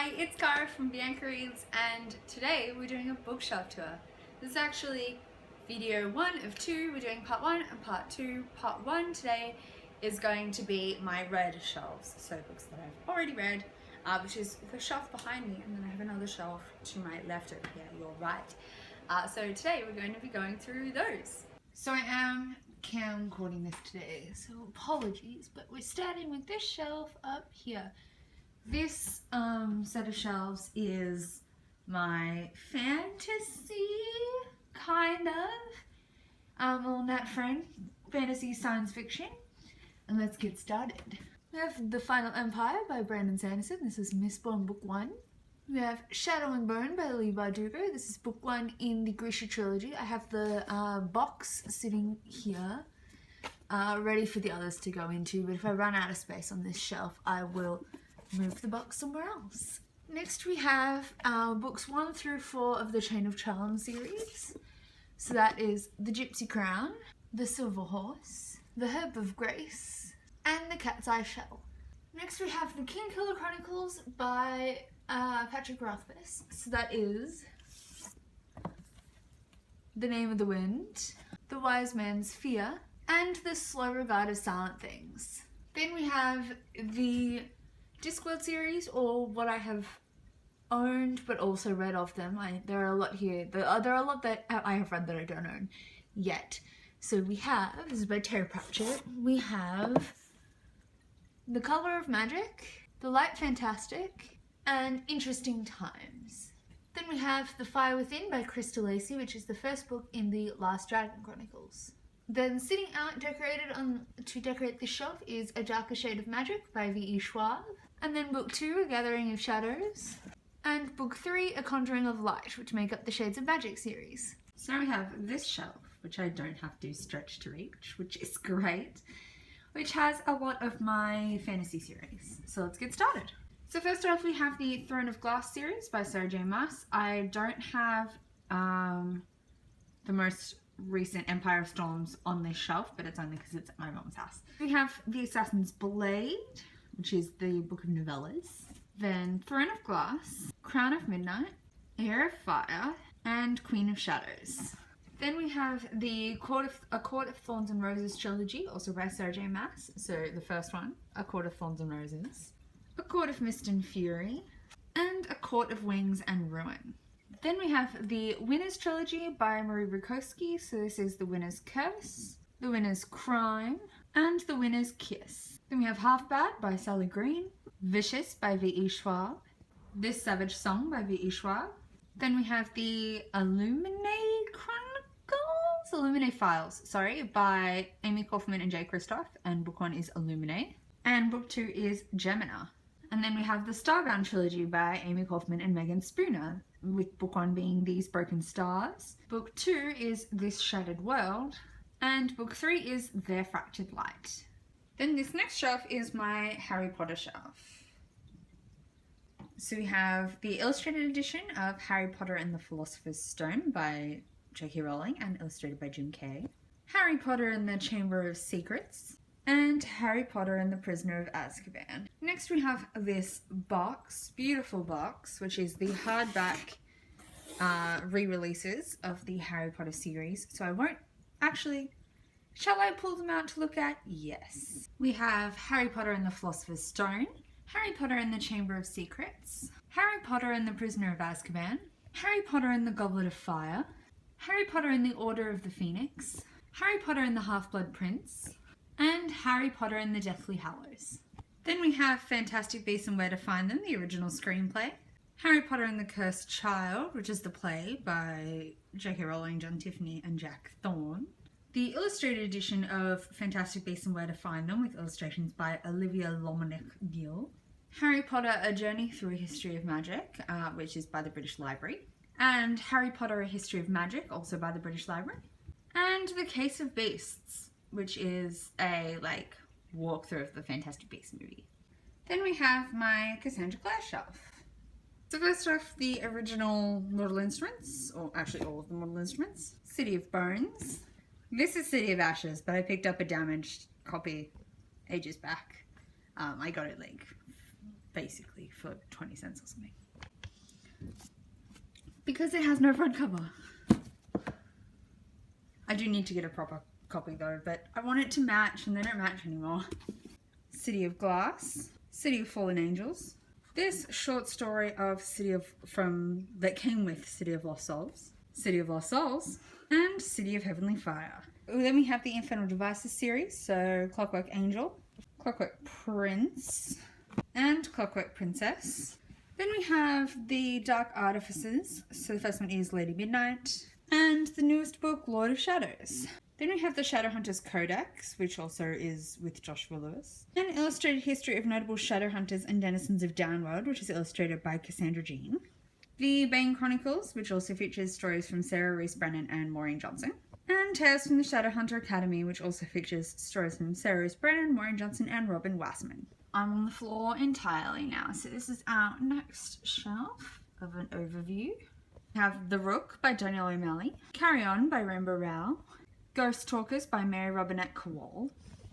Hi, it's Cara from Bianca Reads, and today we're doing a bookshelf tour. This is actually video 1 of 2. We're doing part 1 and part 2. Part 1 today is going to be my read shelves, so books that I've already read, which is the shelf behind me, and then I have another shelf to my left over here, your right. So today we're going to be going through those. So I am camcording this today, so apologies, but we're starting with this shelf up here. This set of shelves is my fantasy, kind of, little nat friend, fantasy science fiction. And let's get started. We have The Final Empire by Brandon Sanderson. This is Mistborn Book 1. We have Shadow and Bone by Leigh Bardugo. This is Book 1 in the Grisha trilogy. I have the box sitting here, ready for the others to go into, but if I run out of space on this shelf, I will move the box somewhere else. Next we have books 1 through 4 of the Chain of Charms series. So that is The Gypsy Crown, The Silver Horse, The Herb of Grace, and The Cat's Eye Shell. Next we have The Kingkiller Chronicles by Patrick Rothfuss. So that is The Name of the Wind, The Wise Man's Fear, and The Slow Regard of Silent Things. Then we have the Discworld series, or what I have owned but also read of them. There are a lot here. There are a lot that I have read that I don't own yet. So we have, this is by Terry Pratchett, we have The Color of Magic, The Light Fantastic, and Interesting Times. Then we have The Fire Within by Crystal Lacey, which is the first book in the Last Dragon Chronicles. Then sitting out decorated to decorate this shelf is A Darker Shade of Magic by V.E. Schwab. And then book 2, A Gathering of Shadows. And book 3, A Conjuring of Light, which make up the Shades of Magic series. So now we have this shelf, which I don't have to stretch to reach, which is great, which has a lot of my fantasy series. So let's get started. So first off, we have the Throne of Glass series by Sarah J Maas. I don't have the most recent Empire of Storms on this shelf, but it's only because it's at my mom's house. We have The Assassin's Blade, which is the book of novellas. Then Throne of Glass, Crown of Midnight, Heir of Fire, and Queen of Shadows. Then we have the A Court of Thorns and Roses trilogy, also by Sarah J Maas. So the first one, A Court of Thorns and Roses, A Court of Mist and Fury, and A Court of Wings and Ruin. Then we have the Winner's trilogy by Marie Bukowski. So this is The Winner's Curse, The Winner's Crime, and The Winner's Kiss. Then we have Half Bad by Sally Green, Vicious by V.E. Schwab, This Savage Song by V.E. Schwab. Then we have the Illuminae Files, by Amy Kaufman and Jay Kristoff, and book 1 is Illuminae, and book 2 is Gemina. And then we have the Starbound trilogy by Amy Kaufman and Megan Spooner, with book 1 being These Broken Stars, book 2 is This Shattered World, and book 3 is Their Fractured Light. Then this next shelf is my Harry Potter shelf. So we have the illustrated edition of Harry Potter and the Philosopher's Stone by J.K. Rowling and illustrated by Jim Kay, Harry Potter and the Chamber of Secrets, and Harry Potter and the Prisoner of Azkaban. Next we have this box, beautiful box, which is the hardback re-releases of the Harry Potter series. So I won't actually... Shall I pull them out to look at? Yes. We have Harry Potter and the Philosopher's Stone, Harry Potter and the Chamber of Secrets, Harry Potter and the Prisoner of Azkaban, Harry Potter and the Goblet of Fire, Harry Potter and the Order of the Phoenix, Harry Potter and the Half-Blood Prince, and Harry Potter and the Deathly Hallows. Then we have Fantastic Beasts and Where to Find Them, the original screenplay, Harry Potter and the Cursed Child, which is the play by J.K. Rowling, John Tiffany, and Jack Thorne, the illustrated edition of Fantastic Beasts and Where to Find Them with illustrations by Olivia Lomonic-Gill, Harry Potter, A Journey Through a History of Magic, which is by the British Library, and Harry Potter, A History of Magic, also by the British Library, and The Case of Beasts, which is a, walkthrough of the Fantastic Beasts movie. Then we have my Cassandra Clare shelf. So first off, the original Mortal Instruments, or actually all of the Mortal Instruments, City of Bones. This is City of Ashes, but I picked up a damaged copy ages back. I got it like basically for 20 cents or something. Because it has no front cover. I do need to get a proper copy though, but I want it to match and they don't match anymore. City of Glass, City of Fallen Angels. This short story of that came with City of Lost Souls, City of Lost Souls, and City of Heavenly Fire. Then we have the Infernal Devices series, so Clockwork Angel, Clockwork Prince, and Clockwork Princess. Then we have the Dark Artificers, so the first one is Lady Midnight, and the newest book, Lord of Shadows. Then we have the Shadowhunters Codex, which also is with Joshua Lewis. An illustrated history of notable Shadowhunters and denizens of Downworld, which is illustrated by Cassandra Jean. The Bane Chronicles, which also features stories from Sarah Reese Brennan and Maureen Johnson. And Tales from the Shadowhunter Academy, which also features stories from Sarah Reese Brennan, Maureen Johnson, and Robin Wasserman. I'm on the floor entirely now, so this is our next shelf of an overview. We have The Rook by Danielle O'Malley, Carry On by Rainbow Rowell, Ghost Talkers by Mary Robinette Kowal,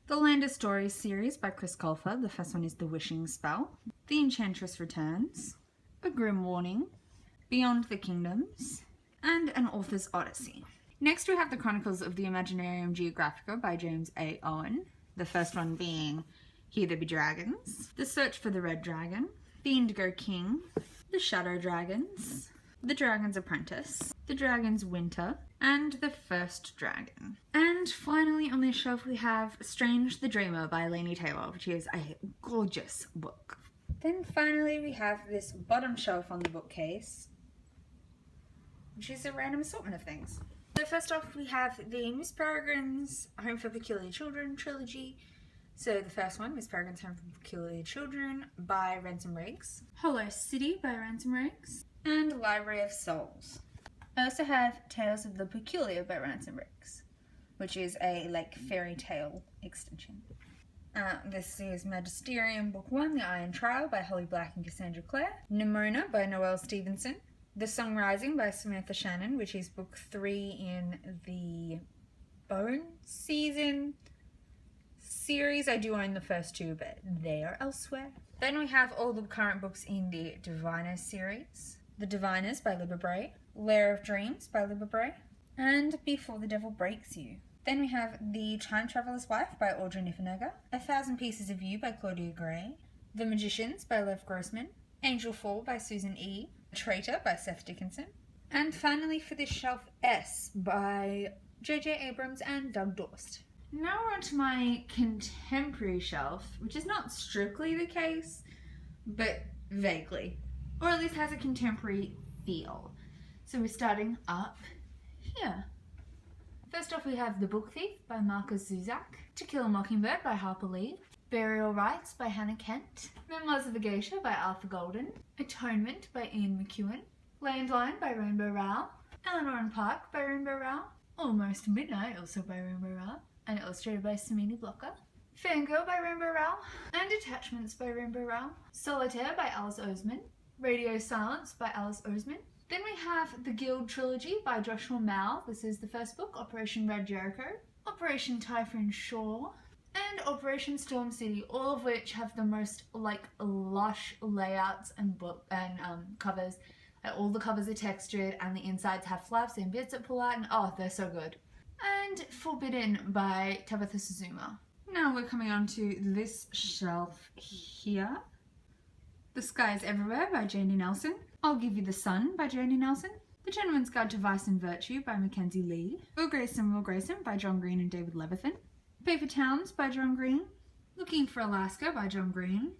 The Land of Stories series by Chris Colfer, the first one is The Wishing Spell, The Enchantress Returns, A Grim Warning, Beyond the Kingdoms, and An Author's Odyssey. Next we have the Chronicles of the Imaginarium Geographica by James A. Owen, the first one being Here There Be Dragons, The Search for the Red Dragon, The Indigo King, The Shadow Dragons, The Dragon's Apprentice, The Dragon's Winter, and The First Dragon. And finally on this shelf we have Strange the Dreamer by Laini Taylor, which is a gorgeous book. Then finally we have this bottom shelf on the bookcase, which is a random assortment of things. So first off we have the Miss Peregrine's Home for Peculiar Children trilogy. So the first one, Miss Peregrine's Home for Peculiar Children by Ransom Riggs, Hollow City by Ransom Riggs, and Library of Souls. I also have Tales of the Peculiar by Ransom Riggs, which is a fairy tale extension. This is Magisterium Book 1, The Iron Trial by Holly Black and Cassandra Clare, Nimona by Noelle Stevenson, The Song Rising by Samantha Shannon, which is book 3 in the Bone Season series. I do own the first 2, but they are elsewhere. Then we have all the current books in the Diviners series. The Diviners by Libba Bray, Lair of Dreams by Libba Bray, and Before the Devil Breaks You. Then we have The Time Traveller's Wife by Audrey Niffenegger, 1,000 Pieces of You by Claudia Gray, The Magicians by Lev Grossman, Angel Fall by Susan E., Traitor by Seth Dickinson, and finally for this shelf, S by J.J. Abrams and Doug Dorst. Now we're on to my contemporary shelf, which is not strictly the case, but vaguely, or at least has a contemporary feel. So we're starting up here. First off we have The Book Thief by Marcus Zuzak, To Kill a Mockingbird by Harper Lee, Burial Rites by Hannah Kent, Memoirs of a Geisha by Arthur Golden, Atonement by Ian McEwan, Landline by Rainbow Rowell, Eleanor and Park by Rainbow Rowell, Almost Midnight also by Rainbow Rowell, and illustrated by Samini Blocker, Fangirl by Rainbow Rowell, and Attachments by Rainbow Rowell, Solitaire by Alice Oseman, Radio Silence by Alice Oseman. Then we have the Guild Trilogy by Joshua Mal. This is the first book, Operation Red Jericho, Operation Typhoon Shore, and Operation Storm City, all of which have the most lush layouts and covers. All the covers are textured and the insides have flaps and bits that pull out, and oh, they're so good. And Forbidden by Tabitha Suzuma. Now we're coming on to this shelf here. The Sky is Everywhere by Janie Nelson, I'll Give You the Sun by Janie Nelson, The Gentleman's Guide to Vice and Virtue by Mackenzie Lee, Will Grayson by John Green and David Levithan, Paper Towns by John Green, Looking for Alaska by John Green,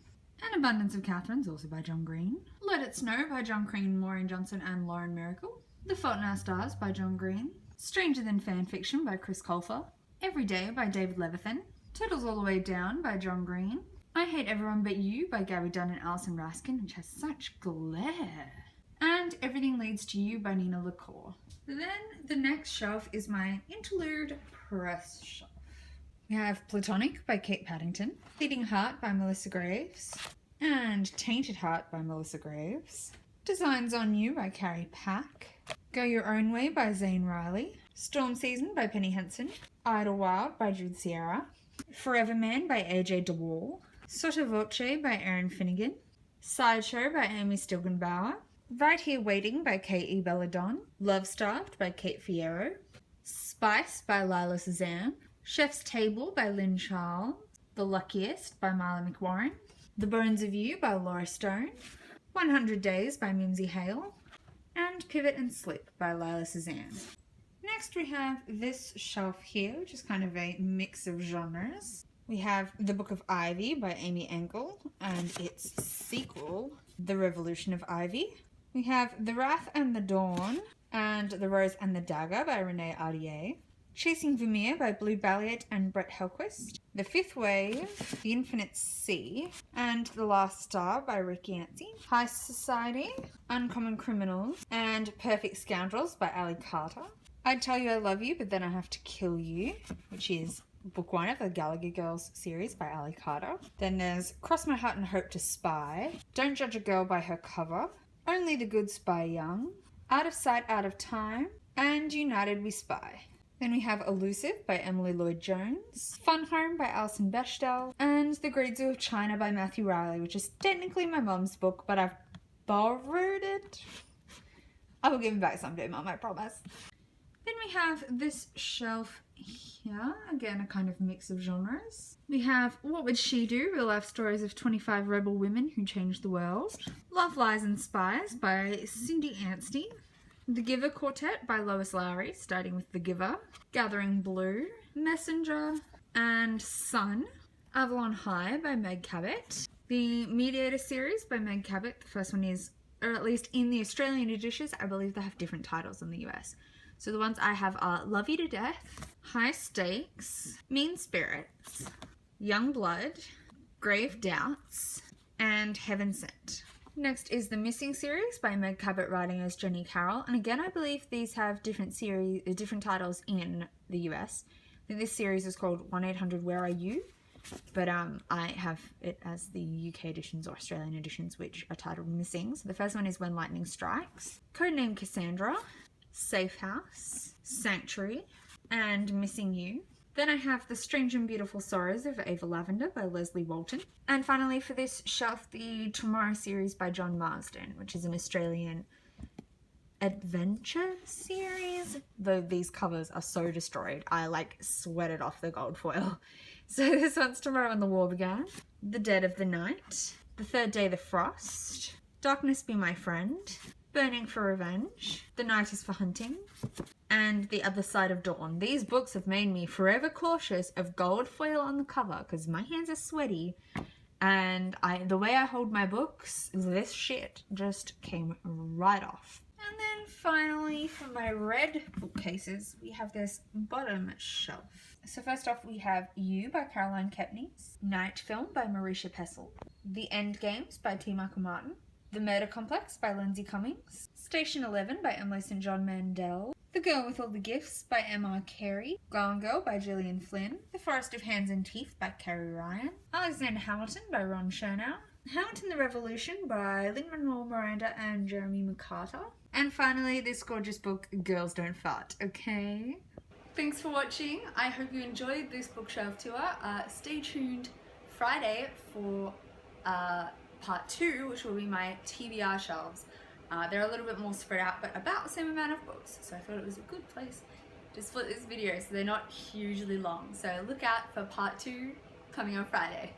An Abundance of Catherines also by John Green, Let It Snow by John Green, Maureen Johnson and Lauren Miracle, The Fault in Our Stars by John Green, Stranger Than Fan Fiction by Chris Colfer, Every Day by David Levithan, Turtles All the Way Down by John Green, I Hate Everyone But You by Gabby Dunn and Alison Raskin, which has such glare, and Everything Leads to You by Nina LaCour. Then the next shelf is my interlude press shelf. We have Platonic by Kate Paddington, Bleeding Heart by Melissa Graves, and Tainted Heart by Melissa Graves, Designs on You by Carrie Pack, Go Your Own Way by Zane Riley, Storm Season by Penny Henson, Idlewild by Jude Sierra, Forever Man by AJ DeWall, Sotto Voce by Erin Finnegan, Sideshow by Amy Stilgenbauer, Right Here Waiting by K.E. Belladon, Love Starved by Kate Fierro, Spice by Lila Suzanne, Chef's Table by Lynn Charles, The Luckiest by Marla McWarren, The Bones of You by Laura Stone, 100 Days by Mimsy Hale, and Pivot and Slip by Lila Suzanne. Next we have this shelf here, which is kind of a mix of genres. We have The Book of Ivy by Amy Engel and its sequel, The Revolution of Ivy. We have The Wrath and the Dawn and The Rose and the Dagger by Renee Ardier. Chasing Vermeer by Blue Balliet and Brett Helquist. The Fifth Wave, The Infinite Sea, and The Last Star by Rick Yancey. High Society, Uncommon Criminals, and Perfect Scoundrels by Ali Carter. I'd Tell You I Love You, But Then I Have to Kill You, which is book one of the Gallagher Girls series by Ali Carter. Then there's Cross My Heart and Hope to Spy, Don't Judge a Girl by Her Cover, Only the Good Spy Young, Out of Sight, Out of Time, and United We Spy. Then we have Elusive by Emily Lloyd-Jones, Fun Home by Alison Bechdel, and The Great Zoo of China by Matthew Riley, which is technically my mum's book, but I've borrowed it. I will give it back someday, Mum, I promise. Then we have this shelf here, again a kind of mix of genres. We have What Would She Do? Real Life Stories of 25 Rebel Women Who Changed the World. Love, Lies and Spies by Cindy Anstey. The Giver Quartet by Lois Lowry, starting with The Giver. Gathering Blue. Messenger and Sun. Avalon High by Meg Cabot. The Mediator series by Meg Cabot. The first one is, or at least in the Australian editions, I believe they have different titles in the US. So the ones I have are Love You to Death, High Stakes, Mean Spirits, Young Blood, Grave Doubts, and Heaven Sent. Next is the Missing series by Meg Cabot writing as Jenny Carroll, and again I believe these have different titles in the US. I think this series is called 1-800 Where Are You? But I have it as the UK editions or Australian editions, which are titled Missing. So the first one is When Lightning Strikes, Codename Cassandra, Safe House, Sanctuary, and Missing You. Then I have The Strange and Beautiful Sorrows of Ava Lavender by Leslie Walton. And finally for this shelf, the Tomorrow series by John Marsden, which is an Australian adventure series. Though these covers are so destroyed, I like sweated off the gold foil. So this one's Tomorrow and the War Began, The Dead of the Night, The Third Day the Frost, Darkness Be My Friend, Burning for Revenge, The Night is for Hunting, and The Other Side of Dawn. These books have made me forever cautious of gold foil on the cover because my hands are sweaty and the way I hold my books, this shit just came right off. And then finally for my red bookcases, we have this bottom shelf. So first off we have You by Caroline Kepnes, Night Film by Marisha Pessel, The End Games by T. Michael Martin, The Murder Complex by Lindsay Cummings, Station 11 by Emily St. John Mandel, The Girl with All the Gifts by M.R. Carey, Gone Girl by Gillian Flynn, The Forest of Hands and Teeth by Carrie Ryan, Alexander Hamilton by Ron Chernow, Hamilton the Revolution by Lin-Manuel Miranda and Jeremy McCarter, and finally this gorgeous book, Girls Don't Fart, okay? Thanks for watching. I hope you enjoyed this bookshelf tour. Stay tuned Friday for part 2, which will be my TBR shelves. They're a little bit more spread out, but about the same amount of books, so I thought it was a good place to split this video so they're not hugely long. So look out for part 2 coming on Friday.